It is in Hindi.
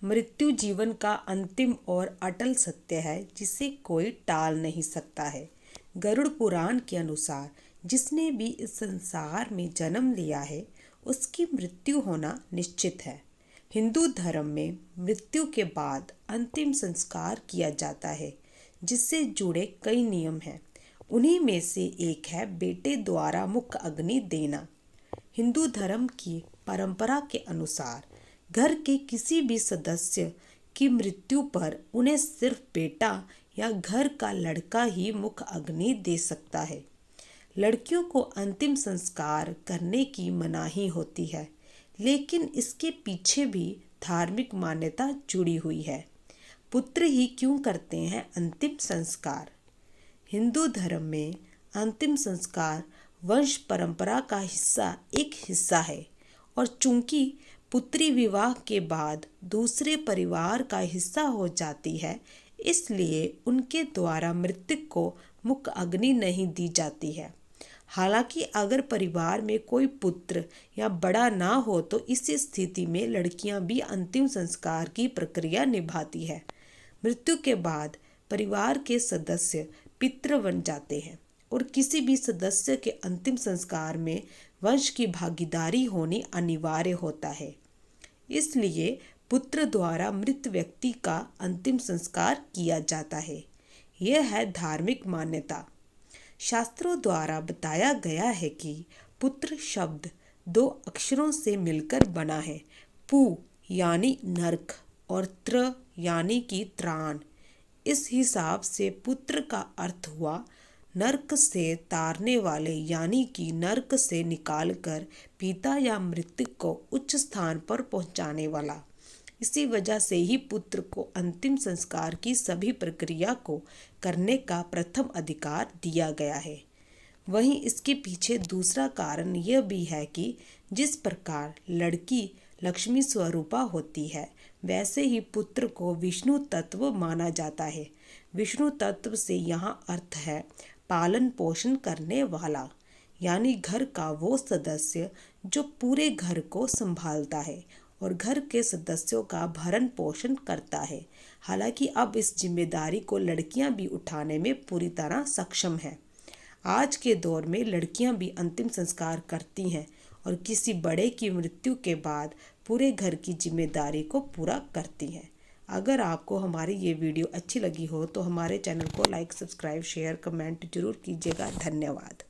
मृत्यु जीवन का अंतिम और अटल सत्य है जिसे कोई टाल नहीं सकता है। गरुड़ पुराण के अनुसार जिसने भी इस संसार में जन्म लिया है उसकी मृत्यु होना निश्चित है। हिंदू धर्म में मृत्यु के बाद अंतिम संस्कार किया जाता है जिससे जुड़े कई नियम हैं। उन्हीं में से एक है बेटे द्वारा मुख्य अग्नि देना। हिंदू धर्म की परंपरा के अनुसार घर के किसी भी सदस्य की मृत्यु पर उन्हें सिर्फ बेटा या घर का लड़का ही मुख्य अग्नि दे सकता है। लड़कियों को अंतिम संस्कार करने की मनाही होती है, लेकिन इसके पीछे भी धार्मिक मान्यता जुड़ी हुई है। पुत्र ही क्यों करते हैं अंतिम संस्कार? हिंदू धर्म में अंतिम संस्कार वंश परंपरा का एक हिस्सा है और चूंकि पुत्री विवाह के बाद दूसरे परिवार का हिस्सा हो जाती है, इसलिए उनके द्वारा मृतक को मुख्य अग्नि नहीं दी जाती है। हालांकि अगर परिवार में कोई पुत्र या बड़ा ना हो तो इस स्थिति में लड़कियां भी अंतिम संस्कार की प्रक्रिया निभाती है। मृत्यु के बाद परिवार के सदस्य पितृ बन जाते हैं और किसी भी सदस्य के अंतिम संस्कार में वंश की भागीदारी होनी अनिवार्य होता है। इसलिए पुत्र द्वारा मृत व्यक्ति का अंतिम संस्कार किया जाता है। यह है धार्मिक मान्यता। शास्त्रों द्वारा बताया गया है कि पुत्र शब्द 2 अक्षरों से मिलकर बना है। पु यानी नरक और त्र यानी कि त्राण। इस हिसाब से पुत्र का अर्थ हुआ नरक से तारने वाले, यानी कि नरक से निकालकर पिता या मृतक को उच्च स्थान पर पहुंचाने वाला। इसी वजह से ही पुत्र को अंतिम संस्कार की सभी प्रक्रिया को करने का प्रथम अधिकार दिया गया है। वहीं इसके पीछे दूसरा कारण यह भी है कि जिस प्रकार लड़की लक्ष्मी स्वरूपा होती है, वैसे ही पुत्र को विष्णु तत्व माना जाता है। विष्णु तत्व से यहाँ अर्थ है पालन पोषण करने वाला, यानी घर का वो सदस्य जो पूरे घर को संभालता है और घर के सदस्यों का भरण पोषण करता है। हालांकि अब इस जिम्मेदारी को लड़कियां भी उठाने में पूरी तरह सक्षम हैं। आज के दौर में लड़कियां भी अंतिम संस्कार करती हैं और किसी बड़े की मृत्यु के बाद पूरे घर की जिम्मेदारी को पूरा करती हैं। अगर आपको हमारी ये वीडियो अच्छी लगी हो तो हमारे चैनल को लाइक, सब्सक्राइब, शेयर, कमेंट जरूर कीजिएगा। धन्यवाद।